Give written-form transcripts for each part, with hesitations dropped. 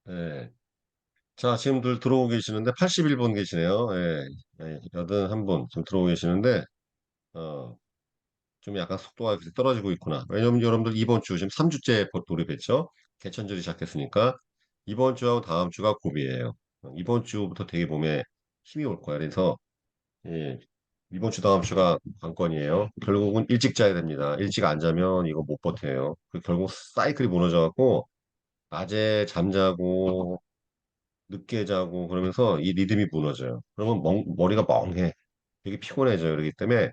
예. 자, 지금들 들어오고 계시는데 81분 계시네요. 예. 예, 81분 지금 들어오고 계시는데, 어, 좀 약간 속도가 떨어지고 있구나. 왜냐면 여러분들 이번 주 지금 3주째 돌입했죠? 개천절이 시작했으니까 이번 주하고 다음 주가 고비예요. 이번 주부터 되게 몸에 힘이 올 거야. 그래서 예, 이번 주 다음 주가 관건이에요. 결국은 일찍 자야 됩니다. 일찍 안 자면 이거 못 버텨요. 결국 사이클이 무너져갖고 낮에 잠자고 늦게 자고 그러면서 이 리듬이 무너져요. 그러면 머리가 멍해. 되게 피곤해져요. 그렇기 때문에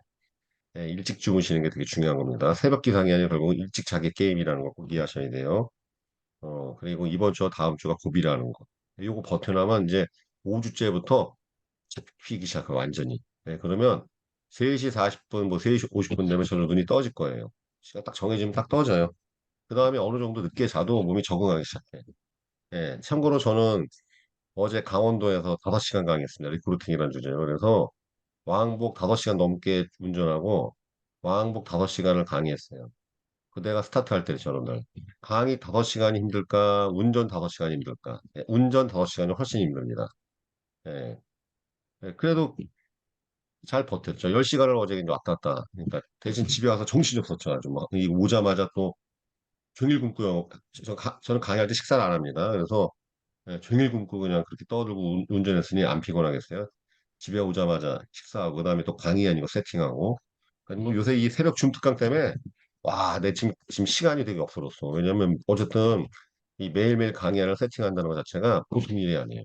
예, 일찍 주무시는 게 되게 중요한 겁니다. 새벽 기상이 아니라 결국은 일찍 자기 게임이라는 거 꼭 이해하셔야 돼요. 그리고 이번 주와 다음 주가 고비라는 거. 요거 버텨나면 이제 5주째부터 잡히기 시작해 완전히. 네, 그러면 3시 40분, 뭐 3시 50분 되면 저는 눈이 떠질 거예요. 시간 딱 정해지면 딱 떠져요. 그 다음에 어느 정도 늦게 자도 몸이 적응하기 시작해. 예, 참고로 저는 어제 강원도에서 5시간 강의했습니다. 리크루팅이라는 주제로. 그래서 왕복 5시간 넘게 운전하고 왕복 5시간을 강의했어요. 그대가 스타트할 때 저런 날. 강의 5시간이 힘들까? 운전 5시간이 힘들까? 예, 운전 5시간이 훨씬 힘듭니다. 예. 예, 그래도 잘 버텼죠. 10시간을 어제 이제 왔다 갔다. 그러니까 대신 집에 와서 정신이 없었죠. 아주 막, 이 오자마자 또 종일 굶고요. 저는 강의할 때 식사를 안 합니다. 그래서 예, 종일 굶고 그냥 그렇게 떠들고 운전했으니 안 피곤하겠어요. 집에 오자마자 식사하고 그다음에 또 강의 아니고 세팅하고. 그러니까 뭐 요새 이 새벽 줌 특강 때문에 와, 내 지금 시간이 되게 없어졌어. 왜냐면 어쨌든 이 매일매일 강의를 세팅한다는 것 자체가 보통 일이 아니에요.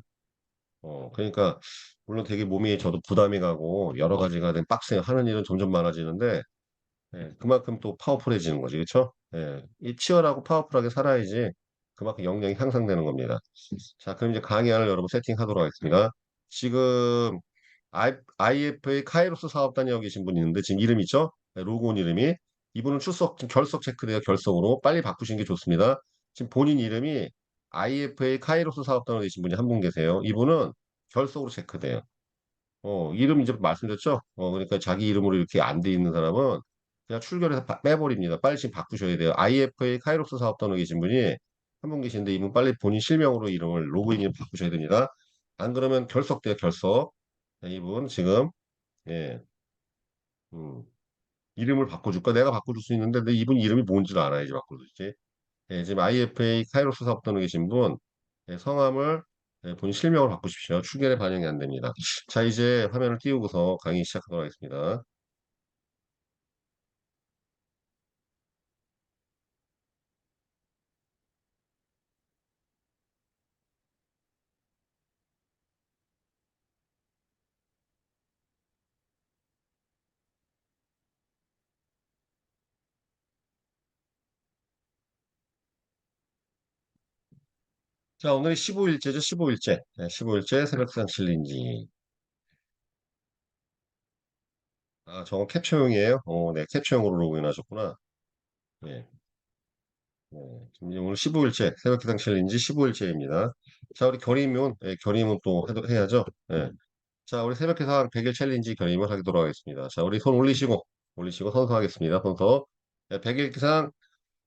그러니까 물론 되게 몸이 저도 부담이 가고 여러 가지가 된 빡세 하는 일은 점점 많아지는데 예, 그만큼 또 파워풀해지는 거지, 그렇죠? 예, 이 치열하고 파워풀하게 살아야지 그만큼 역량이 향상되는 겁니다. 자, 그럼 이제 강의안을 여러분 세팅하도록 하겠습니다. 지금 IFA 카이로스 사업단에 계신 분이 있는데 지금 이름 있죠? 네, 로그온 이름이 이분은 지금 결석 체크돼요. 결석으로 빨리 바꾸신 게 좋습니다. 지금 본인 이름이 IFA 카이로스 사업단에 계신 분이 한 분 계세요. 이분은 결석으로 체크돼요. 이름 이제 말씀드렸죠? 그러니까 자기 이름으로 이렇게 안 돼 있는 사람은 그냥 출결해서 빼버립니다. 빨리 지금 바꾸셔야 돼요. IFA 카이로스 사업단에 계신 분이 한 분 계신데 이분 빨리 본인 실명으로 이름을 로그인을 바꾸셔야 됩니다. 안 그러면 결석돼요, 결석. 네, 이분 지금 예, 음, 이름을 바꿔줄까? 내가 바꿔줄 수 있는데 내 이분 이름이 뭔지를 알아야지 바꿔줄지. 예, 지금 IFA 카이로스 사업단에 계신 분 예, 성함을 본인 실명을 바꾸십시오. 출결에 반영이 안 됩니다. 자, 이제 화면을 띄우고서 강의 시작하도록 하겠습니다. 자, 오늘이 15일째죠, 15일째. 네, 15일째 새벽상 챌린지. 아, 저거 캡처용이에요? 네, 캡처용으로 로그인 하셨구나. 네, 네. 지금 오늘 15일째, 새벽기상 챌린지 15일째입니다. 자, 우리 결의문, 결의문 또 해야죠. 네. 자, 우리 새벽기상 100일 챌린지 결의문 하도록 하겠습니다. 자, 우리 손 올리시고 선서하겠습니다. 선서. 네, 100일 기상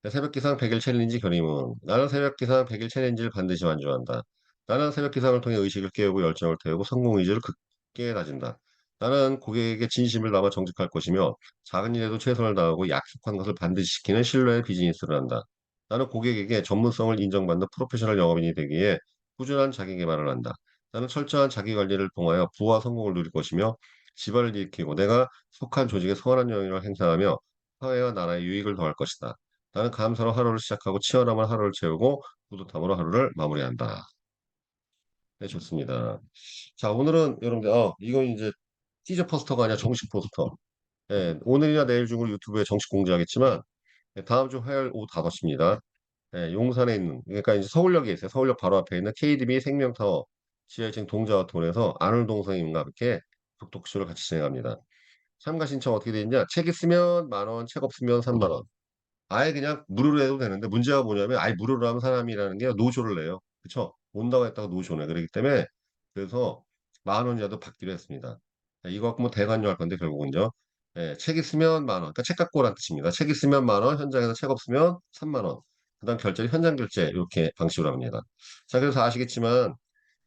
네, 새벽 기상 100일 챌린지 결의문. 나는 새벽 기상 100일 챌린지를 반드시 완주한다. 나는 새벽 기상을 통해 의식을 깨우고 열정을 태우고 성공 의지를 굳게 다진다. 나는 고객에게 진심을 담아 정직할 것이며 작은 일에도 최선을 다하고 약속한 것을 반드시 지키는 신뢰의 비즈니스를 한다. 나는 고객에게 전문성을 인정받는 프로페셔널 영업인이 되기 위해 꾸준한 자기 개발을 한다. 나는 철저한 자기 관리를 통하여 부와 성공을 누릴 것이며 지발을 일으키고 내가 속한 조직에 선한 영향을 행사하며 사회와 나라의 유익을 더할 것이다. 나는 감사로 하루를 시작하고 치열함을 하루를 채우고 뿌듯함으로 하루를 마무리한다. 네, 좋습니다. 자, 오늘은 여러분들, 이건 이제 티저 포스터가 아니라 정식 포스터. 예, 오늘이나 내일 중으로 유튜브에 정식 공지하겠지만, 다음 주 화요일 오후 5시입니다. 예, 용산에 있는, 그러니까 이제 서울역에 있어요. 서울역 바로 앞에 있는 KDB 생명타워 지하 1층 동자아트홀에서 아놀동 선생님과 함께 독독쇼를 같이 진행합니다. 참가 신청 어떻게 되어 있냐? 책 있으면 만 원, 책 없으면 3만 원. 아예 그냥 무료로 해도 되는데 문제가 뭐냐면 아예 무료로 하면 사람이라는 게 노쇼를 내요. 그쵸? 온다고 했다가 노쇼네. 그렇기 때문에 그래서 만 원이라도 받기로 했습니다. 이거 갖고 뭐 대관료 할 건데 결국은요. 책 있으면 만 원. 그러니까 책 갖고 오란 뜻입니다. 책 있으면 만 원, 현장에서 책 없으면 3만 원. 그다음 결제는 현장 결제 이렇게 방식으로 합니다. 자, 그래서 아시겠지만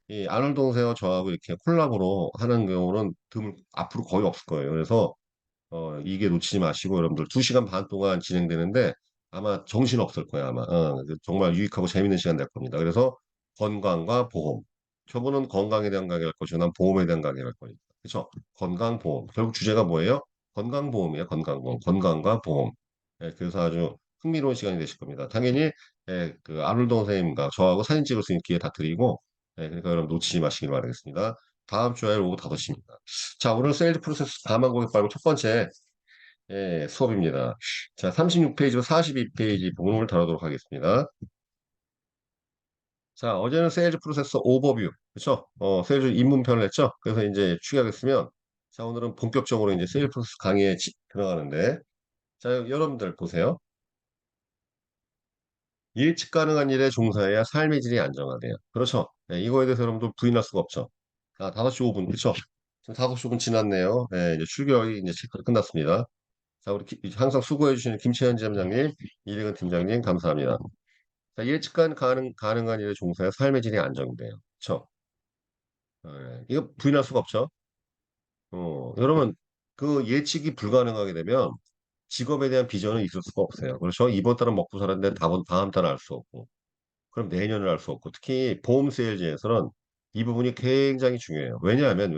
이 아놀드 동생과 저하고 이렇게 콜라보로 하는 경우는 앞으로 거의 없을 거예요. 그래서 이게 놓치지 마시고 여러분들 2시간 반 동안 진행되는데 아마 정신 없을 거예요, 아마. 정말 유익하고 재밌는 시간 될 겁니다. 그래서 건강과 보험. 저분은 건강에 대한 강의를 할 것이고 난 보험에 대한 강의를 할 거니까. 그렇죠? 건강, 보험. 결국 주제가 뭐예요? 건강보험이에요, 건강보험. 건강과 보험. 예, 그래서 아주 흥미로운 시간이 되실 겁니다. 당연히 예, 그 아놀드 선생님과 저하고 사진 찍을 수 있는 기회 다 드리고 그러니까 여러분 놓치지 마시길 바라겠습니다. 다음 주에 오후 5시입니다. 자, 오늘 세일즈 프로세스 다만 고객 발굴 첫 번째 수업입니다. 자, 36페이지로 42페이지 부분을 다루도록 하겠습니다. 자, 어제는 세일즈 프로세서 오버뷰, 그렇죠? 세일즈 입문편을 했죠? 그래서 이제 추격했으면, 자, 오늘은 본격적으로 이제 세일즈 프로세스 강의에 들어가는데, 자, 여러분들 보세요. 예측 가능한 일에 종사해야 삶의 질이 안정화돼요. 그렇죠? 네, 이거에 대해서 여러분들 부인할 수가 없죠. 아, 5시 5분, 그렇죠? 지금 5시 5분 지났네요. 네, 이제 출결이 이제 끝났습니다. 자, 우리 항상 수고해주시는 김채현 지점장님, 이대근 팀장님, 감사합니다. 자, 가능한 일에 종사해 삶의 질이 안정돼요. 그쵸? 이거 부인할 수가 없죠? 여러분, 그 예측이 불가능하게 되면 직업에 대한 비전은 있을 수가 없어요. 그렇죠? 이번 달은 먹고 살았는데 다음 달은 알 수 없고, 그럼 내년을 알 수 없고, 특히 보험 세일즈에서는 이 부분이 굉장히 중요해요. 왜냐하면,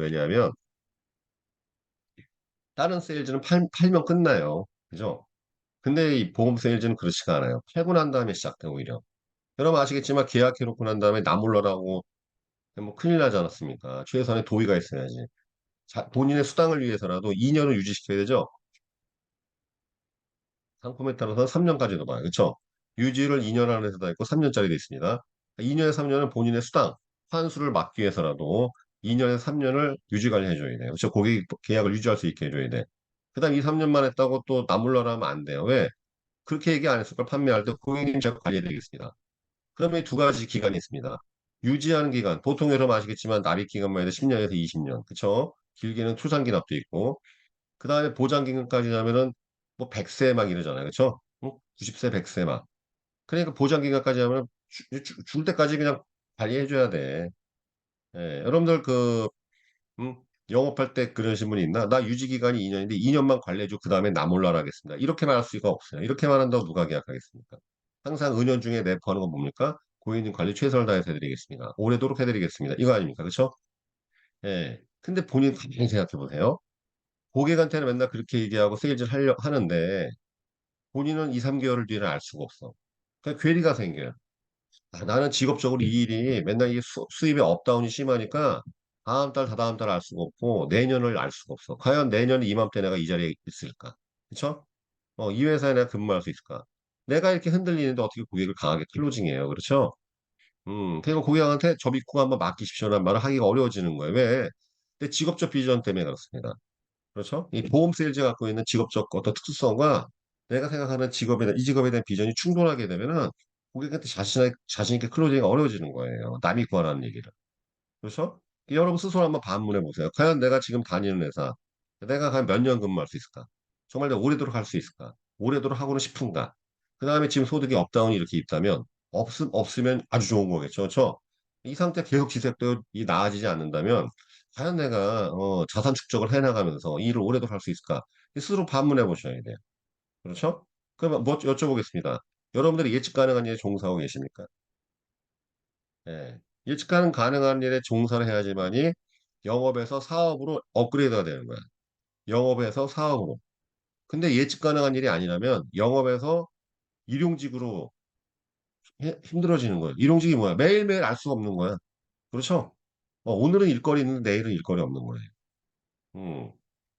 다른 세일즈는 팔면 끝나요. 그죠? 근데 이 보험 세일즈는 그렇지가 않아요. 팔고 난 다음에 시작돼, 오히려. 여러분 아시겠지만 계약해놓고 난 다음에 나 몰라라고 뭐 큰일 나지 않았습니까? 최소한의 도의가 있어야지. 본인의 수당을 위해서라도 2년을 유지시켜야 되죠. 상품에 따라서 3년까지도 봐요. 그렇죠? 유지를 2년 안에서 다 있고 3년짜리 돼 있습니다. 2년에 3년은 본인의 수당, 환수를 막기 위해서라도 2년에 3년을 유지 관리해줘야 돼요. 그렇죠? 고객 계약을 유지할 수 있게 해줘야 돼. 그다음 2, 3년만 했다고 또 나 몰라라 하면 안 돼요. 왜? 그렇게 얘기 안 했을 걸 판매할 때 고객님 제가 관리해 드리겠습니다. 그러면 두 가지 기간이 있습니다. 유지하는 기간, 보통 여러분 아시겠지만 납입 기간만 해도 10년에서 20년, 그쵸? 길게는 투상기납도 있고, 그 다음에 보장 기간까지 하면은 뭐 100세 막 이러잖아요, 그쵸? 응? 90세, 100세 막. 그러니까 보장 기간까지 하면 줄 때까지 그냥 관리해줘야 돼. 여러분들 음, 영업할 때 그러신 분이 있나? 나 유지 기간이 2년인데 2년만 관리해줘. 그 다음에 나 몰라라 하겠습니다. 이렇게만 할 수가 없어요. 이렇게만 한다고 누가 계약하겠습니까? 항상 은연중에 내포하는 건 뭡니까? 고객님 관리 최선을 다해서 해드리겠습니다. 오래도록 해드리겠습니다. 이거 아닙니까? 그렇죠? 예. 근데 본인 가만히 생각해 보세요. 고객한테는 맨날 그렇게 얘기하고 세일즈를 하는데 본인은 2, 3개월 뒤에는 알 수가 없어. 그러니까 괴리가 생겨요. 아, 나는 직업적으로 이 일이 맨날 이 수입의 업다운이 심하니까 다음 달, 다다음 달 알 수가 없고 내년을 알 수가 없어. 과연 내년 이맘때 내가 이 자리에 있을까? 그쵸? 이 회사에 내가 근무할 수 있을까? 내가 이렇게 흔들리는데 어떻게 고객을 강하게 클로징해요. 그렇죠? 그리고 고객한테 저 믿고 한번 맡기십시오라는 말을 하기가 어려워지는 거예요. 왜? 내 직업적 비전 때문에 그렇습니다. 그렇죠? 이 보험 세일즈 갖고 있는 직업적 어떤 특수성과 내가 생각하는 이 직업에 대한 비전이 충돌하게 되면은 고객한테 자신 있게 클로징이 어려워지는 거예요. 남이 구하라는 얘기를. 그렇죠? 여러분 스스로 한번 반문해 보세요. 과연 내가 지금 다니는 회사, 내가 한 몇 년 근무할 수 있을까? 정말 내가 오래도록 할 수 있을까? 오래도록 하고는 싶은가? 그 다음에 지금 소득이 업다운이 이렇게 있다면, 없으면 아주 좋은 거겠죠. 그렇죠? 이 상태 계속 지속되고 나아지지 않는다면, 과연 내가 자산 축적을 해나가면서 이 일을 오래도록 할 수 있을까? 스스로 반문해 보셔야 돼요. 그렇죠? 그럼 뭐 여쭤보겠습니다. 여러분들이 예측 가능한 일에 종사하고 계십니까? 예. 예측가능 가능한 일에 종사를 해야지만이 영업에서 사업으로 업그레이드가 되는 거야. 영업에서 사업으로. 근데 예측 가능한 일이 아니라면 영업에서 일용직으로 힘들어지는 거야. 일용직이 뭐야? 매일매일 알 수가 없는 거야. 그렇죠? 오늘은 일거리 있는데 내일은 일거리 없는 거예요. 음.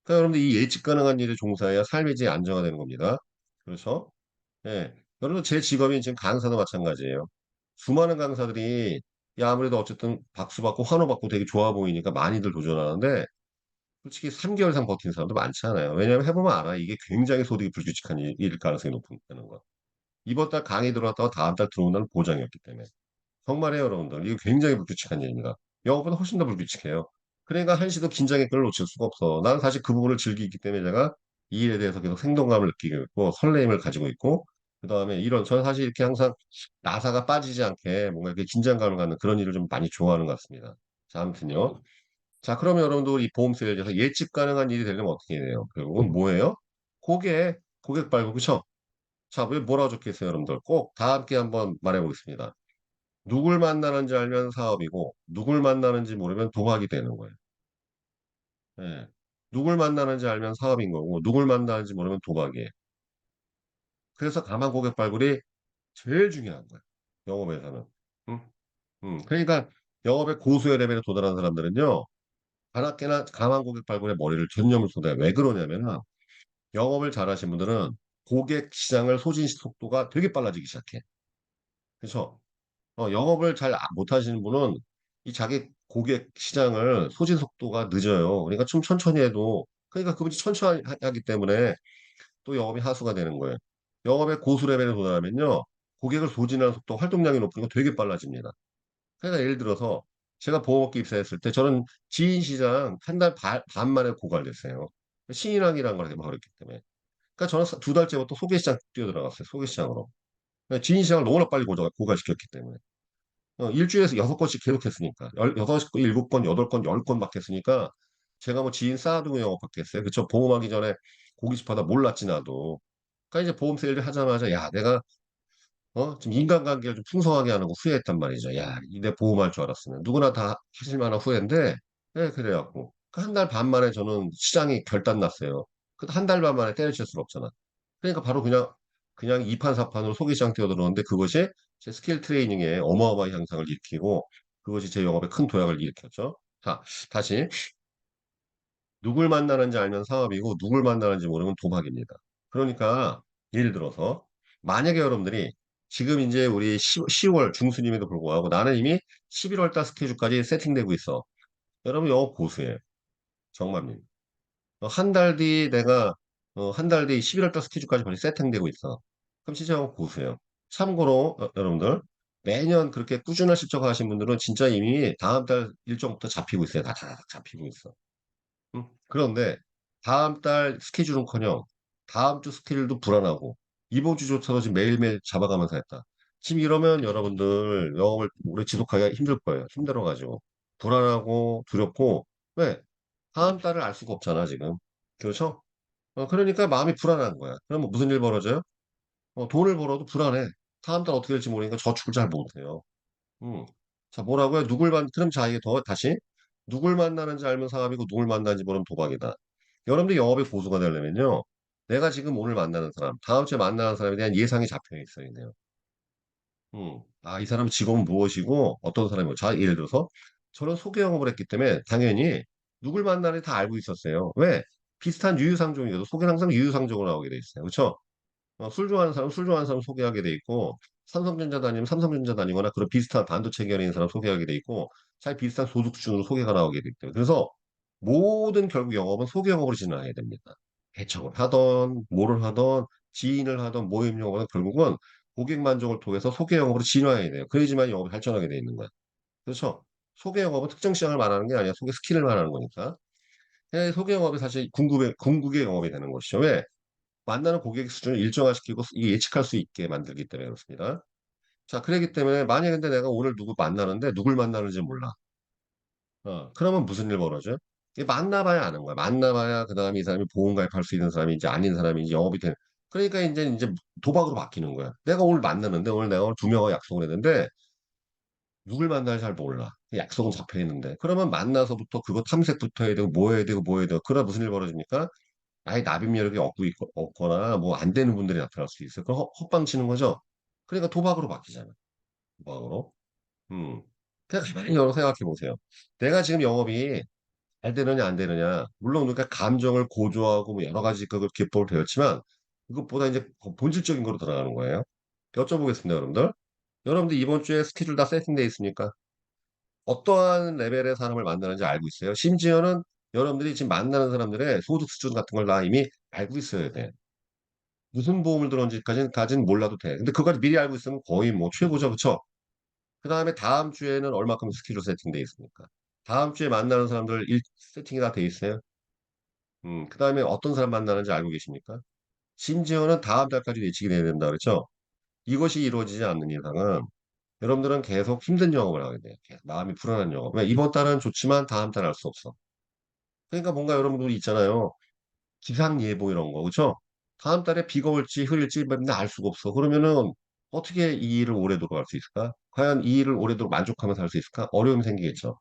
그러니까 여러분들 이 예측 가능한 일에 종사해야 삶의 질이 안정화되는 겁니다. 그렇죠? 예. 여러분 제 직업인 지금 강사도 마찬가지예요. 수많은 강사들이 야 아무래도 어쨌든 박수 받고 환호 받고 되게 좋아 보이니까 많이들 도전하는데 솔직히 3개월 이상 버티는 사람도 많지 않아요. 왜냐하면 해보면 알아. 이게 굉장히 소득이 불규칙한 일일 가능성이 높다는 거. 이번 달 강의 들어왔다가 다음 달 들어온다는 보장이 없기 때문에. 정말이에요, 여러분들. 이거 굉장히 불규칙한 일입니다. 영어보다 훨씬 더 불규칙해요. 그러니까 한시도 긴장의 끈을 놓칠 수가 없어. 나는 사실 그 부분을 즐기기 때문에 제가 이 일에 대해서 계속 생동감을 느끼고 있고 설레임을 가지고 있고 그다음에 이런 저는 사실 이렇게 항상 나사가 빠지지 않게 뭔가 이렇게 긴장감을 갖는 그런 일을 좀 많이 좋아하는 것 같습니다. 자, 아무튼요. 자, 그러면 여러분들 이 보험 세일에서 예측 가능한 일이 되려면 어떻게 해야 돼요? 결국은 뭐예요? 고객 발굴, 그쵸? 자, 왜 뭐라고 적혀있어요, 여러분들? 꼭 다 함께 한번 말해보겠습니다. 누굴 만나는지 알면 사업이고, 누굴 만나는지 모르면 도박이 되는 거예요. 예. 누굴 만나는지 알면 사업인 거고, 누굴 만나는지 모르면 도박이에요. 그래서 가만 고객 발굴이 제일 중요한 거예요. 영업에서는. 응? 그러니까 영업의 고수의 레벨에 도달한 사람들은요, 가나깨나 가만 고객 발굴에 머리를 전념을 쏟아요. 왜 그러냐면은, 영업을 잘하신 분들은 고객 시장을 소진 속도가 되게 빨라지기 시작해. 그래서 영업을 잘 못하시는 분은 이 자기 고객 시장을 소진 속도가 늦어요. 그러니까 좀 천천히 해도 그러니까 그분이 천천히 하기 때문에 또 영업이 하수가 되는 거예요. 영업의 고수 레벨에 도달하면요. 고객을 소진하는 속도, 활동량이 높으니까 되게 빨라집니다. 그러니까 예를 들어서 제가 보험업계 입사했을 때 저는 지인 시장 한 달 반 만에 고갈됐어요. 신인왕이라는 걸 해버렸기 때문에. 그러니까 저는 두 달째부터 소개시장 뛰어들어갔어요. 소개시장으로. 그러니까 지인 시장을 너무나 빨리 고갈시켰기 때문에. 일주일에서 6건씩 계속 했으니까. 6건, 7건, 8건, 10건 막 했으니까 제가 뭐 지인 쌓아두고 영업받겠어요. 그쵸? 보험하기 전에 고기습하다 몰랐지 나도. 그러니까 이제 보험 세일을 하자마자 야 내가 좀 인간관계를 좀 풍성하게 하는 거 후회했단 말이죠. 야, 내 보험할 줄 알았으면. 누구나 다 하실 만한 후회인데, 네, 그래갖고. 한 달 반 만에 저는 시장이 결단 났어요. 그 한 달 반 만에 때려칠 수는 없잖아. 그러니까 바로 그냥 2판 4판으로 소비시장 뛰어들었는데 그것이 제 스킬 트레이닝에 어마어마한 향상을 일으키고 그것이 제 영업에 큰 도약을 일으켰죠. 자, 다시. 누굴 만나는지 알면 사업이고 누굴 만나는지 모르면 도박입니다. 그러니까 예를 들어서 만약에 여러분들이 지금 이제 우리 10월 중순임에도 불구하고 나는 이미 11월 달 스케줄까지 세팅되고 있어. 여러분 영업 고수예요. 정말입니다. 한 달 뒤 내가 한 달 뒤 11월 달 스케줄까지 벌써 세팅되고 있어. 그럼 진짜 영업 고수예요. 참고로 여러분들 매년 그렇게 꾸준한 실적하신 분들은 진짜 이미 다음 달 일정부터 잡히고 있어요. 다다닥 잡히고 있어. 그런데 다음 달 스케줄은커녕 다음 주 스케줄도 불안하고 이번 주조차도 지금 매일매일 잡아가면서 했다. 지금 이러면 여러분들 영업을 오래 지속하기가 힘들 거예요. 힘들어가지고 불안하고 두렵고 왜? 다음 달을 알 수가 없잖아 지금. 그렇죠? 그러니까 마음이 불안한 거야. 그러면 무슨 일 벌어져요? 돈을 벌어도 불안해. 다음 달 어떻게 될지 모르니까 저축을 잘 못해요. 음. 자, 뭐라고요? 그럼 자, 이게 더 다시. 누굴 만나는지 알면 사업이고, 누굴 만나는지 모르면 도박이다. 여러분들이 영업의 고수가 되려면요. 내가 지금 오늘 만나는 사람, 다음 주에 만나는 사람에 대한 예상이 잡혀 있어야 돼요. 아, 이 사람 직업은 무엇이고, 어떤 사람이고. 자, 예를 들어서, 저는 소개 영업을 했기 때문에, 당연히, 누굴 만나는지 다 알고 있었어요. 왜? 비슷한 유유상종이어도 소개는 항상 유유상종으로 나오게 돼 있어요. 그렇죠? 술 좋아하는 사람, 술 좋아하는 사람 소개하게 돼 있고, 삼성전자 다니면 삼성전자 다니거나 그런 비슷한 반도체 계열인 사람 소개하게 돼 있고, 잘 비슷한 소득 수준으로 소개가 나오게 되기 때문에. 그래서 모든 결국 영업은 소개 영업으로 진행해야 됩니다. 개척을 하던, 뭐를 하던, 지인을 하던, 모임 영업은 결국은 고객 만족을 통해서 소개 영업으로 진화해야 돼요. 그래야지만 영업이 발전하게 돼 있는 거야. 그렇죠? 소개 영업은 특정 시장을 말하는 게 아니라 소개 스킬을 말하는 거니까. 소개 영업이 사실 궁극의 영업이 되는 것이죠. 왜? 만나는 고객 수준을 일정화시키고 이게 예측할 수 있게 만들기 때문에 그렇습니다. 자, 그렇기 때문에 만약에 근데 내가 오늘 누구 만나는데 누굴 만나는지 몰라. 그러면 무슨 일 벌어져요? 이게 만나봐야 아는 거야. 만나봐야 그 다음에 이 사람이 보험 가입할 수 있는 사람인지 아닌 사람인지 영업이 되는. 그러니까 이제 도박으로 바뀌는 거야. 내가 오늘 만나는데 오늘 내가 오늘 두 명하고 약속을 했는데 누굴 만날지 잘 몰라. 약속은 잡혀 있는데. 그러면 만나서부터 그거 탐색부터 해야 되고 뭐 해야 되고 뭐 해야 되고. 그러다 무슨 일 벌어집니까? 아예 납입력이 없거나 뭐 안 되는 분들이 나타날 수 있어요. 그럼 헛방 치는 거죠. 그러니까 도박으로 바뀌잖아. 도박으로. 음. 그냥 가만히 열어 생각해 보세요. 내가 지금 영업이 잘 되느냐 안 되느냐. 물론 우리가 감정을 고조하고 뭐 여러 가지 그 기법을 배웠지만 그것보다 이제 본질적인 거로 들어가는 거예요. 여쭤보겠습니다, 여러분들. 여러분들 이번 주에 스케줄 다 세팅돼 있습니까? 어떠한 레벨의 사람을 만나는지 알고 있어요. 심지어는 여러분들이 지금 만나는 사람들의 소득 수준 같은 걸 다 이미 알고 있어야 돼. 무슨 보험을 들었는지까지는 몰라도 돼. 근데 그거까지 미리 알고 있으면 거의 뭐 최고죠. 그쵸? 그 다음에 다음 주에는 얼마큼 스케줄 세팅돼 있습니까? 다음 주에 만나는 사람들 세팅이 다 돼 있어요. 그 다음에 어떤 사람 만나는지 알고 계십니까? 심지어는 다음 달까지 예측이 돼야 된다 그랬죠? 이것이 이루어지지 않는 이상은 여러분들은 계속 힘든 영업을 하게 돼요. 계속 마음이 불안한 영업. 왜 이번 달은 좋지만 다음 달은 알 수 없어. 그러니까 뭔가 여러분들이 있잖아요. 기상예보 이런 거, 그쵸? 다음 달에 비가 올지 흐릴지 맨날 알 수가 없어. 그러면은 어떻게 이 일을 오래도록 할 수 있을까? 과연 이 일을 오래도록 만족하면서 할 수 있을까? 어려움이 생기겠죠.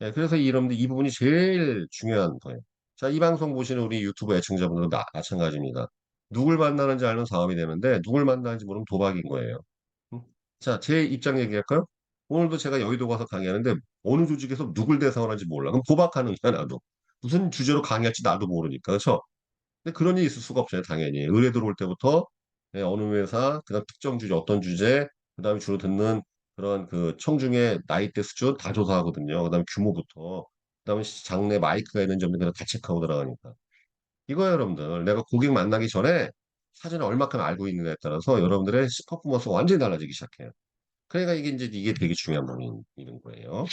예, 그래서 여러분들 이 부분이 제일 중요한 거예요. 자, 이 방송 보시는 우리 유튜브 애청자분들도 마찬가지입니다. 누굴 만나는지 알면 사업이 되는데 누굴 만나는지 모르면 도박인 거예요. 음? 자, 제 입장 얘기할까요? 오늘도 제가 여의도 가서 강의하는데 어느 조직에서 누굴 대상으로 하는지 몰라. 그럼 도박하는 거야, 나도. 무슨 주제로 강의할지 나도 모르니까. 그렇죠? 근데 그런 일이 있을 수가 없어요, 당연히. 의뢰 들어올 때부터 예, 어느 회사, 그다음 특정 주제, 어떤 주제, 그다음에 주로 듣는 그런 그 청중의 나이대 수준 다 조사하거든요. 그다음에 규모부터, 그다음에 장내 마이크가 있는지 없는지 다 체크하고 들어가니까. 이거예요, 여러분들. 내가 고객 만나기 전에 사전에 얼마큼 알고 있느냐에 따라서 여러분들의 퍼포먼스가 완전히 달라지기 시작해요. 그러니까 이게 되게 중요한 부분인 거예요.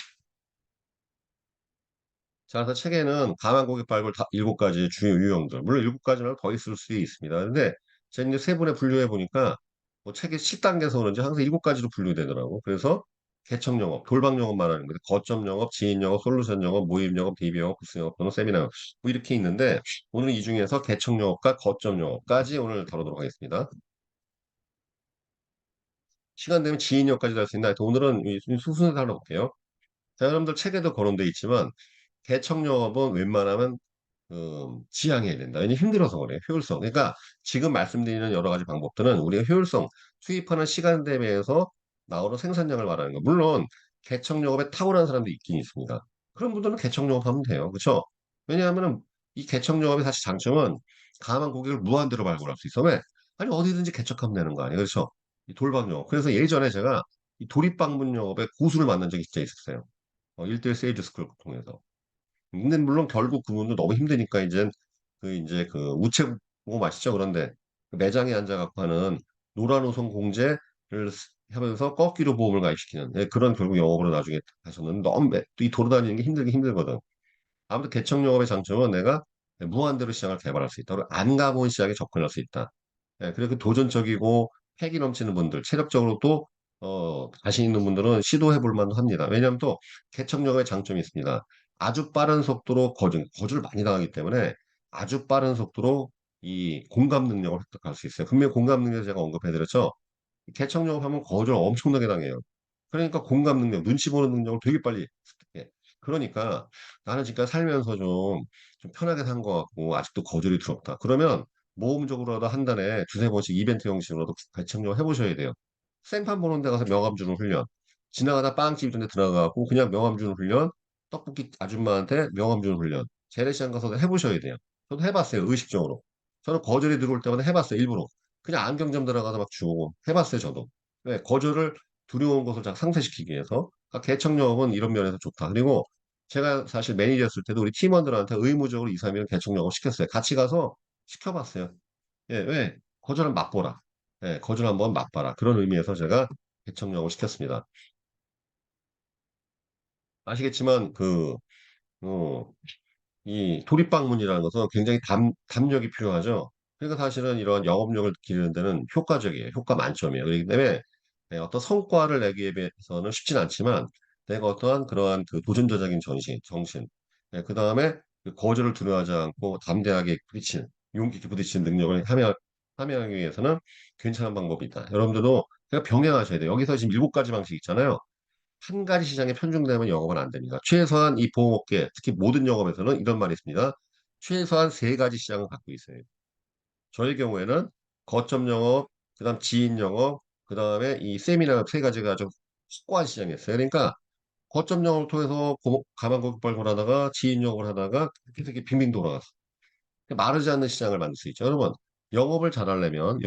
자, 그래서 책에는 가만 고객 발굴 다 7가지 주요 유형들. 물론 7가지는 더 있을 수 있습니다. 근데 제가 이제 세 분에 분류해 보니까 뭐 책의 10단계에서 그런지 항상 7가지로 분류되더라고. 그래서 개척 영업, 돌방 영업 말하는 거예요. 거점 영업, 지인 영업, 솔루션 영업, 모임 영업, DB 영업, 부스 영업 또는 세미나 영업. 뭐 이렇게 있는데 오늘 이 중에서 개척 영업과 거점 영업까지 오늘 다루도록 하겠습니다. 시간 되면 지인 영업까지 다룰 수 있나? 하여튼 오늘은 이 순서대로 다뤄볼게요. 자, 여러분들 책에도 거론되어 있지만 개척 영업은 웬만하면 지양해야 된다. 왜냐면 힘들어서 그래요. 효율성. 그러니까 지금 말씀드리는 여러 가지 방법들은 우리가 효율성, 투입하는 시간 대비해서 나오는 생산량을 말하는 거. 물론 개척 영업에 탁월한 사람도 있긴 있습니다. 그런 분들은 개척 영업하면 돼요. 그렇죠? 왜냐하면은 이 개척 영업의 사실 장점은 강한 고객을 무한대로 발굴할 수 있어. 왜? 아니 어디든지 개척하면 되는 거 아니에요. 그렇죠? 이 돌방 영업. 그래서 예전에 제가 이 도립방문 영업에 고수를 만난 적이 진짜 있었어요. 1대1 세일즈 스쿨 통해서. 근데 물론 결국 그분도 너무 힘드니까 이제 그 우체국 마시죠. 그런데 그 매장에 앉아갖고 하는 노란우선 공제를 하면서 꺾기로 보험을 가입시키는 예, 그런 결국 영업으로 나중에 하셨는데 너무 이 돌아다니는 게 힘들긴 힘들거든. 아무튼 개척 영업의 장점은 내가 무한대로 시장을 개발할 수 있다. 그리고 안 가본 시장에 접근할 수 있다. 예, 그리고 도전적이고 패기 넘치는 분들, 체력적으로 또 자신 있는 분들은 시도해 볼 만도 합니다. 왜냐하면 또 개척력의 장점이 있습니다. 아주 빠른 속도로 거주를 많이 당하기 때문에 아주 빠른 속도로 이 공감 능력을 획득할 수 있어요. 분명히 공감 능력 제가 언급해드렸죠. 개척 영업하면 거절을 엄청나게 당해요. 그러니까 공감 능력, 눈치 보는 능력을 되게 빨리 습득해. 그러니까 나는 지금까지 살면서 좀 편하게 산 것 같고 아직도 거절이 두렵다. 그러면 모험적으로라도 한 달에 두세 번씩 이벤트 형식으로도 개척 영업 해보셔야 돼요. 생판 보는 데 가서 명함 주는 훈련. 지나가다 빵집 이런 데 들어가고 그냥 명함 주는 훈련. 떡볶이 아줌마한테 명함 주는 훈련. 재래시장 가서 해보셔야 돼요. 저도 해봤어요. 의식적으로. 저는 거절이 들어올 때마다 해봤어요. 일부러. 그냥 안경점 들어가서 막 주고 해봤어요, 저도. 왜? 거절을 두려운 것을 상쇄시키기 위해서. 그러니까 개척 영업은 이런 면에서 좋다. 그리고 제가 사실 매니저였을 때도 우리 팀원들한테 의무적으로 2, 3일은 개척 영업 시켰어요. 같이 가서 시켜봤어요. 예, 왜? 거절은 맛보라. 예, 거절 한번 맛봐라. 그런 의미에서 제가 개척 영업을 시켰습니다. 아시겠지만 어, 이 도립방문이라는 것은 굉장히 담력이 필요하죠. 그러니까 사실은 이런 영업력을 기르는 데는 효과적이에요. 효과 만점이에요. 그렇기 때문에 네, 어떤 성과를 내기 위해서는 쉽진 않지만 내가 어떠한 그러한 그 도전자적인 정신, 그 다음에 거절을 두려워하지 않고 담대하게 부딪히는, 용기 있게 부딪히는 능력을 함양하기 위해서는 괜찮은 방법이 있다. 여러분들도 그냥 병행하셔야 돼요. 여기서 지금 7가지 방식 있잖아요. 한 가지 시장에 편중되면 영업은 안 됩니다. 최소한 이 보험업계, 특히 모든 영업에서는 이런 말이 있습니다. 최소한 3가지 시장을 갖고 있어요. 저희 경우에는 거점 영업, 그다음 지인 영업, 그다음에 이 세미나 3가지가 좀 확고한 시장이었어요. 그러니까 거점 영업을 통해서 가만 고객 발굴하다가 지인 영업을 하다가 이렇게 빙빙 돌아갔어. 마르지 않는 시장을 만들 수 있죠. 여러분, 영업을 잘하려면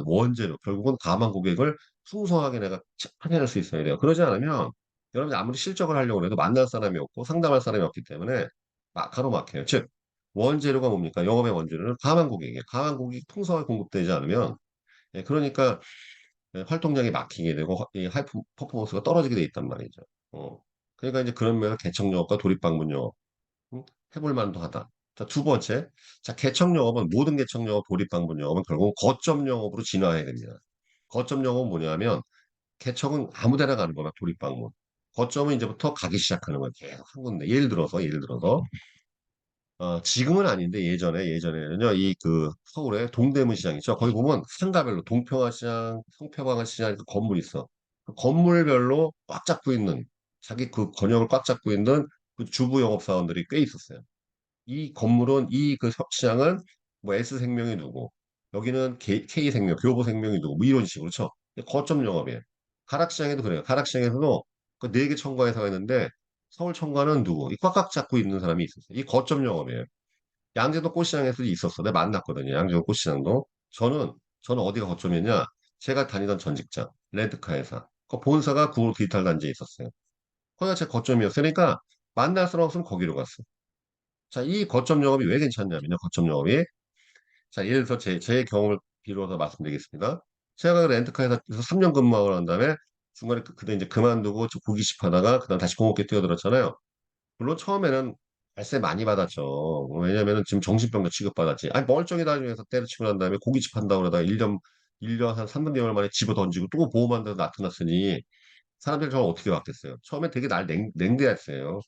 원재료, 결국은 가만 고객을 풍성하게 내가 찾아낼 수 있어야 돼요. 그러지 않으면 여러분이 아무리 실적을 하려고 해도 만날 사람이 없고 상담할 사람이 없기 때문에 가로막혀요. 즉, 원재료가 뭡니까? 영업의 원재료는 가만 고객이에요. 가만 고객이 풍성하게 공급되지 않으면 예, 그러니까 활동량이 막히게 되고 이 하이 퍼포먼스가 떨어지게 돼 있단 말이죠. 어. 그러니까 이제 그런 면에서 개척 영업과 도립방문 영업 해볼 만도 하다. 자, 두 번째. 자, 개척 영업은 모든 개척 영업, 도입 방문 영업은 결국 거점 영업으로 진화해야 됩니다. 거점 영업은 뭐냐면 개척은 아무 데나 가는 거나 도립방문. 거점은 이제부터 가기 시작하는 거예요. 계속 한 군데. 예를 들어서 지금은 아닌데 예전에는요, 이 그 서울의 동대문 시장 있죠. 거기 보면 상가별로 동평화 시장, 성평화 시장 그 건물 있어. 그 건물별로 꽉 잡고 있는 자기 그 권역을 꽉 잡고 있는 그 주부 영업사원들이 꽤 있었어요. 이 건물은 이 그 시장은 뭐 S생명이 누구, 여기는 K생명, 교보생명이 누구, 뭐 이런 식으로 그렇죠. 거점 영업이에요. 가락시장에도 그래요. 가락시장에서도 그 네 개 청과회사가 있는데 서울 청과는 누구, 이 꽉꽉 잡고 있는 사람이 있었어요. 이 거점 영업이에요. 양재도 꽃시장에서도 있었어. 내가 만났거든요. 양재도 꽃시장도. 저는 어디가 거점이냐? 제가 다니던 전 직장, 렌트카 회사. 그 본사가 구로 디지털 단지에 있었어요. 거기가 제 거점이었어요. 그러니까 만날 사람 없으면 거기로 갔어. 자, 이 거점 영업이 왜 괜찮냐면요. 거점 영업이. 자, 예를 들어서 제 경험을 비로소 말씀드리겠습니다. 제가 그 렌트카 회사에서 3년 근무하고 난 다음에 중간에 그때 이제 그만두고 저 고기십 하다가 그다음 다시 공업계 뛰어들었잖아요. 물론 처음에는 발세 많이 받았죠. 왜냐면은 지금 정신병자 취급받았지. 아니, 멀쩡히다 중에서 때려치고 난 다음에 고깃집 한다고 그러다가 1년 한 3, 4개월 만에 집어 던지고 또 보험한다고 나타났으니 사람들이 저를 어떻게 받겠어요? 처음에 되게 날 냉대했어요.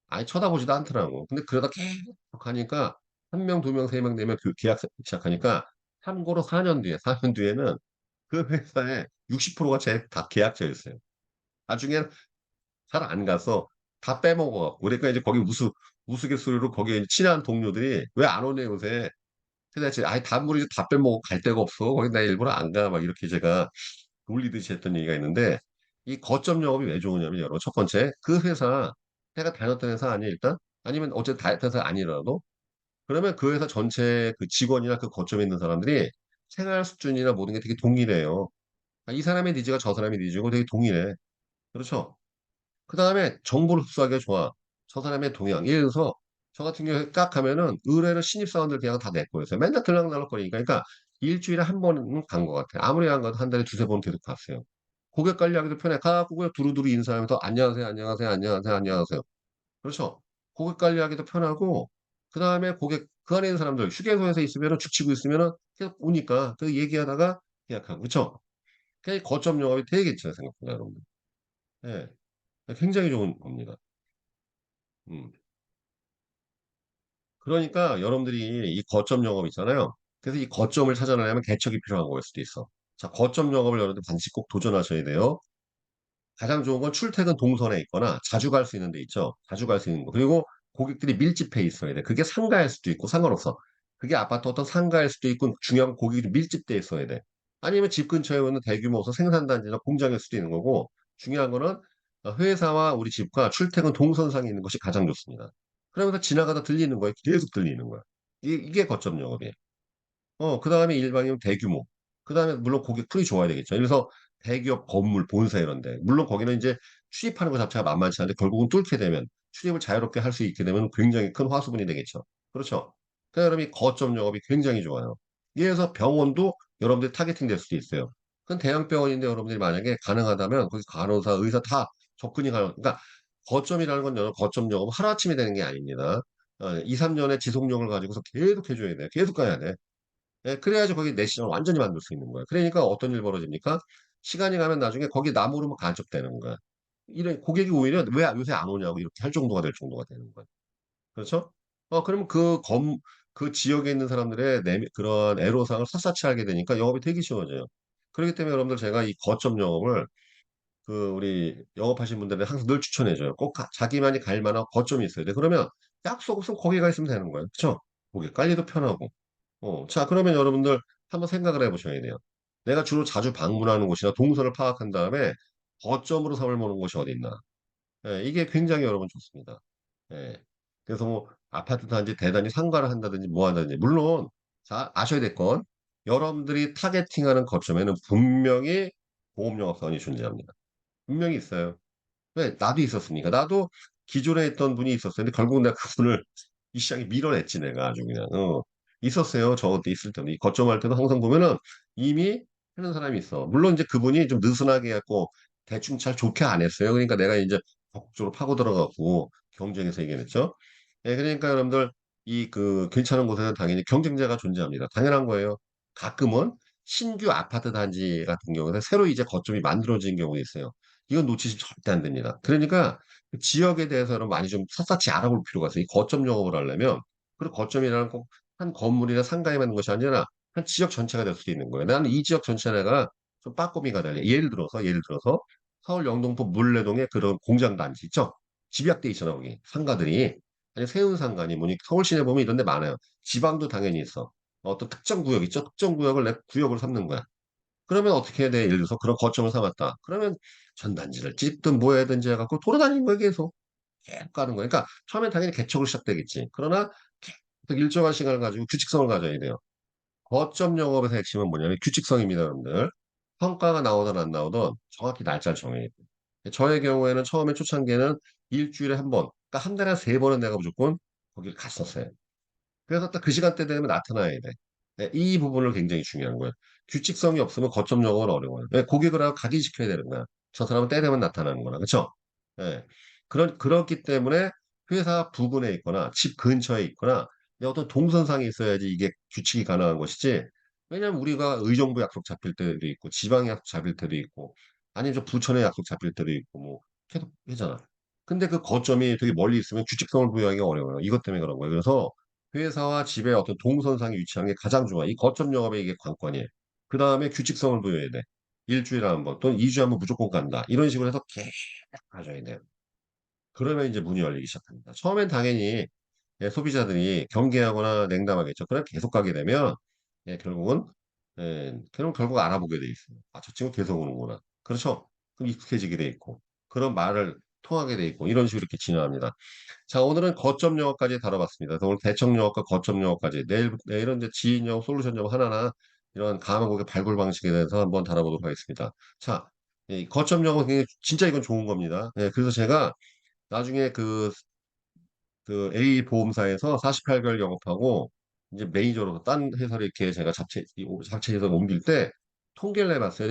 아예 쳐다보지도 않더라고. 근데 그러다 계속 하니까 한 명, 두 명, 세 명, 네 명 계약 시작하니까 참고로 4년 뒤에는 그 회사의 60%가 제 다 계약자였어요. 나중에는 잘 안 가서 다 빼먹어갖고. 그러니까 이제 거기 우스갯소리로 거기에 친한 동료들이 왜 안 오네 요새. 그래서 아예 단물이 다 빼먹고 갈 데가 없어. 거기 나 일부러 안 가. 막 이렇게 제가 놀리듯이 했던 얘기가 있는데 이 거점 영업이 왜 좋으냐면 여러분 첫 번째 그 회사 내가 다녔던 회사 아니야 일단 아니면 어쨌든 다녔던 회사 아니라도 그러면 그 회사 전체 그 직원이나 그 거점에 있는 사람들이 생활 수준이나 모든 게 되게 동일해요. 아, 이 사람의 니즈가 저 사람의 니즈고 되게 동일해. 그렇죠? 그 다음에 정보를 흡수하기가 좋아. 저 사람의 동향. 예를 들어서 저 같은 경우에 깍 하면은 의뢰는 신입사원들 그냥 다 내 거였어요. 맨날 들락날락거리니까. 그러니까 일주일에 한 번은 간 것 같아요. 아무리 안 가도 한 달에 두세 번 계속 갔어요. 고객 관리하기도 편해. 가고 그냥 두루두루 인사하면서 안녕하세요, 안녕하세요, 안녕하세요, 안녕하세요. 그렇죠. 고객 관리하기도 편하고 그 다음에 고객 그 안에 있는 사람들 휴게소에서 있으면은 죽치고 있으면은 계속 오니까 그 얘기하다가 계약하고 그렇죠. 그 거점 영업이 되게 괜찮아요 생각보다 여러분들. 예. 굉장히 좋은 겁니다. 음. 그러니까 여러분들이 이 거점 영업 있잖아요. 그래서 이 거점을 찾아내려면 개척이 필요한 거일 수도 있어. 자, 거점 영업을 여러분들 반드시 꼭 도전하셔야 돼요. 가장 좋은 건 출퇴근 동선에 있거나 자주 갈 수 있는 데 있죠. 자주 갈 수 있는 거. 그리고 고객들이 밀집해 있어야 돼. 그게 상가일 수도 있고 상관없어. 그게 아파트 어떤 상가일 수도 있고 중요한 고객이 밀집돼 있어야 돼. 아니면 집 근처에 있는 대규모 생산단지나 공장일 수도 있는 거고 중요한 거는 회사와 우리 집과 출퇴근 동선상에 있는 것이 가장 좋습니다. 그러면서 지나가다 들리는 거에 계속 들리는 거야. 이게 거점 영업이에요. 그다음에 일반이면 대규모. 그다음에 물론 고객 풀이 좋아야 되겠죠. 그래서 대기업 건물, 본사 이런 데. 물론 거기는 이제 출입하는 것 자체가 만만치 않은데 결국은 뚫게 되면 출입을 자유롭게 할 수 있게 되면 굉장히 큰 화수분이 되겠죠. 그렇죠. 그러니까 여러분이 거점 영업이 굉장히 좋아요. 이에서 병원도 여러분들이 타겟팅 될 수도 있어요. 그건 대형 병원인데 여러분들이 만약에 가능하다면 거기 간호사, 의사 다 접근이 가능. 그러니까 거점이라는 건 여러분 거점 영업 하루아침에 되는 게 아닙니다. 2, 3년의 지속력을 가지고서 계속 해줘야 돼. 계속 가야 돼. 예, 그래야지 거기 내 시장을 완전히 만들 수 있는 거예요. 그러니까 어떤 일 벌어집니까? 시간이 가면 나중에 거기 나 모르면 간첩되는 거야. 이런 고객이 오히려 왜 요새 안 오냐고 이렇게 할 정도가 될 정도가 되는 거야. 그렇죠? 그러면 그 지역에 있는 사람들의 그런 애로사항을 샅샅이 알게 되니까 영업이 되게 쉬워져요. 그렇기 때문에 여러분들 제가 이 거점 영업을 그 우리 영업하시는 분들은 항상 늘 추천해줘요. 꼭 자기만이 갈 만한 거점이 있어야 돼. 그러면 약속 없으면 거기 가 있으면 되는 거예요. 그렇죠? 고객 관리도 편하고. 자, 그러면 여러분들 한번 생각을 해보셔야 돼요. 내가 주로 자주 방문하는 곳이나 동선을 파악한 다음에 거점으로 삼을 보는 곳이 어디 있나. 예, 이게 굉장히 여러분 좋습니다. 예. 그래서 뭐 아파트 단지 대단히 상가를 한다든지 뭐 한다든지 물론 자 아셔야 될 건 여러분들이 타겟팅하는 거점에는 분명히 보험영업사원이 존재합니다. 분명히 있어요. 왜? 나도 있었으니까. 나도 기존에 있던 분이 있었어요. 근데 결국 내가 그분을 이 시장에 밀어냈지, 내가 아주 그냥. 있었어요. 저 그때 있을 때는. 이 거점할 때도 항상 보면은 이미 하는 사람이 있어. 물론 이제 그분이 좀 느슨하게 했고 대충 잘 좋게 안 했어요. 그러니까 내가 이제 적극적으로 파고 들어가고 경쟁에서 이겨냈죠. 예, 그러니까 여러분들 이 그 괜찮은 곳에는 당연히 경쟁자가 존재합니다. 당연한 거예요. 가끔은 신규 아파트 단지 같은 경우는 새로 이제 거점이 만들어진 경우가 있어요. 이건 놓치시면 절대 안 됩니다. 그러니까 그 지역에 대해서는 많이 좀 샅샅이 알아볼 필요가 있어요. 이 거점 영업을 하려면 그 거점이라는 꼭 한 건물이나 상가에만 있는 것이 아니라 한 지역 전체가 될 수 있는 거예요. 나는 이 지역 전체가 좀 빠꾸미가 달려. 예를 들어서 서울 영등포 물레동에 그런 공장 단지 있죠? 집약돼 있잖아, 거기 상가들이. 아니 세운 상가니 뭐니 서울 시내 보면 이런 데 많아요. 지방도 당연히 있어. 어떤 특정 구역 있죠? 특정 구역을 내 구역으로 삼는 거야. 그러면 어떻게 해야 돼? 예를 들어서 그런 거점을 삼았다. 그러면 전단지를 찍든 뭐 해든지 해갖고 돌아다니는 거야, 계속. 계속 가는 거야. 그러니까 처음엔 당연히 개척으로 시작되겠지. 그러나 계속 일정한 시간을 가지고 규칙성을 가져야 돼요. 거점 영업의 핵심은 뭐냐면 규칙성입니다, 여러분들. 성과가 나오든 안 나오든 정확히 날짜를 정해야 돼요. 저의 경우에는 처음에 초창기에는 일주일에 한 번, 그러니까 한 달에 세 번은 내가 무조건 거기를 갔었어요. 그래서 딱 그 시간대 되면 나타나야 돼. 네, 이 부분을 굉장히 중요한 거예요. 규칙성이 없으면 거점 영업은 어려워요. 왜? 고객을 하고 각인시켜야 되는 거야. 저 사람은 때 되면 나타나는 거나, 그렇죠? 예. 그렇기 때문에 회사 부근에 있거나 집 근처에 있거나 어떤 동선상에 있어야지 이게 규칙이 가능한 것이지. 왜냐면 우리가 의정부 약속 잡힐 때도 있고, 지방 약속 잡힐 때도 있고, 아니면 저 부천에 약속 잡힐 때도 있고, 뭐, 계속 하잖아. 근데 그 거점이 되게 멀리 있으면 규칙성을 부여하기가 어려워요. 이것 때문에 그런 거예요. 그래서 회사와 집의 어떤 동선상에 위치하는 게 가장 좋아. 이 거점 영업의 이게 관건이에요. 그 다음에 규칙성을 부여해야 돼. 일주일에 한 번 또는 2주에 한 번 무조건 간다. 이런 식으로 해서 계속 가져야 돼요. 그러면 이제 문이 열리기 시작합니다. 처음엔 당연히 소비자들이 경계하거나 냉담하겠죠. 그럼 계속 가게 되면 결국은 그럼 결국 알아보게 돼 있어요. 아, 저 친구 계속 오는구나. 그렇죠? 그럼 익숙해지게 돼 있고 그런 말을 통하게 돼 있고 이런 식으로 이렇게 진행합니다. 자, 오늘은 거점 영어까지 다뤄봤습니다. 그래서 오늘 대청 영어과 거점 영어까지 내일은 이제 지인 영어, 솔루션 영어 하나나 이런 강화국의 발굴 방식에 대해서 한번 다뤄보도록 하겠습니다. 자, 이 거점 영어 진짜 이건 좋은 겁니다. 그래서 제가 나중에 그 A 보험사에서 48개월 영업하고 이제 매니저로 딴 회사를 이렇게 제가 자체해서 옮길 때 통계를 내봤어요.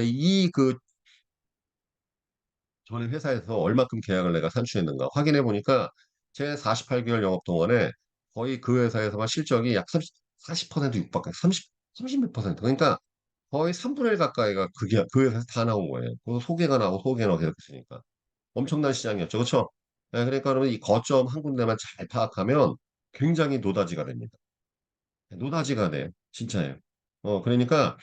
전에 회사에서 얼마큼 계약을 내가 산출했는가 확인해 보니까 제 48개월 영업 동안에 거의 그 회사에서만 실적이 약 40% 육박해. 30몇 퍼센트. 그러니까 거의 3분의 1 가까이가 그 회사에서 다 나온 거예요. 그래서 소개가 나오고 계속 있으니까. 엄청난 시장이었죠. 그렇죠? 그러니까 그러면 이 거점 한 군데만 잘 파악하면 굉장히 노다지가 됩니다. 노다지가 돼요. 진짜예요. 그러니까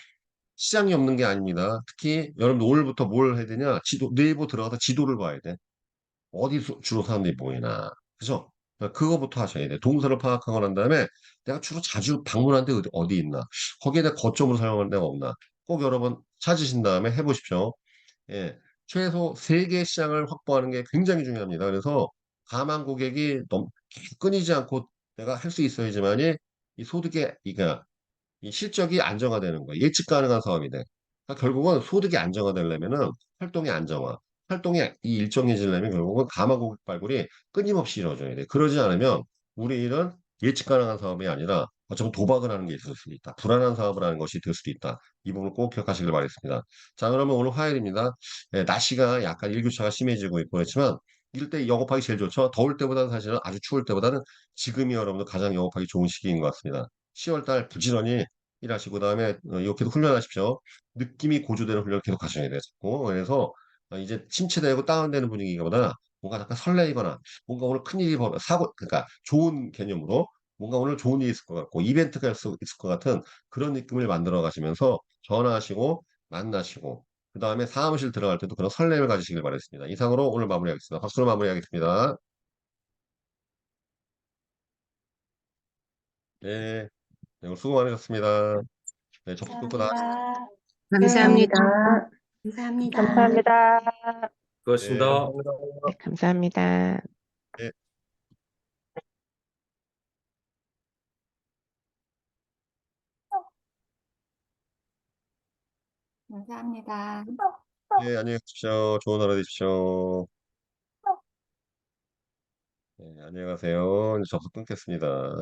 시장이 없는 게 아닙니다. 특히 여러분들 오늘부터 뭘 해야 되냐? 네이버 들어가서 지도를 봐야 돼. 어디 주로 사람들이 모이나. 그죠? 그거부터 하셔야 돼. 동선을 파악하고 난 다음에 내가 주로 자주 방문하는 데 어디 있나. 거기에 대해 거점으로 사용하는 데가 없나. 꼭 여러 번 찾으신 다음에 해보십시오. 예. 최소 3개의 시장을 확보하는 게 굉장히 중요합니다. 그래서 가만 고객이 계속 끊이지 않고 내가 할 수 있어야지만이 이 소득의, 이 실적이 안정화되는 거예요. 예측 가능한 사업이 돼. 그러니까 결국은 소득이 안정화되려면은 활동이 안정화. 활동이 이 일정해지려면 결국은 가마 고객 발굴이 끊임없이 이루어져야 돼. 그러지 않으면 우리 일은 예측 가능한 사업이 아니라 어쩌면 도박을 하는 게 있을 수도 있다. 불안한 사업을 하는 것이 될 수도 있다. 이 부분을 꼭 기억하시길 바라겠습니다. 자, 그러면 오늘 화요일입니다. 날씨가 약간 일교차가 심해지고 있고 그렇지만 이럴 때 영업하기 제일 좋죠. 더울 때보다는 사실은 아주 추울 때보다는 지금이 여러분들 가장 영업하기 좋은 시기인 것 같습니다. 10월 달 부지런히 일하시고 그다음에 이렇게도 훈련하십시오. 느낌이 고조되는 훈련을 계속 하셔야 돼요. 자꾸. 그래서 이제 침체되고 다운되는 분위기보다 뭔가 약간 설레이거나 뭔가 오늘 큰일이 사고 그러니까 좋은 개념으로 뭔가 오늘 좋은 일이 있을 것 같고 이벤트가 있을 것 같은 그런 느낌을 만들어 가시면서 전화하시고 만나시고 그다음에 사무실 들어갈 때도 그런 설렘을 가지시길 바라겠습니다. 이상으로 오늘 마무리하겠습니다. 박수로 마무리하겠습니다. 네, 네, 오늘 수고 많으셨습니다. 네, 접수 끊고 나. 감사합니다. 네, 감사합니다. 감사합니다. 감사합니다. 네, 수고하셨습니다. 감사합니다. 네, 감사합니다. 네. 감사합니다. 네, 안녕히 계십시오. 좋은 하루 되십시오. 네, 안녕히 가세요. 이제 접수 끊겠습니다.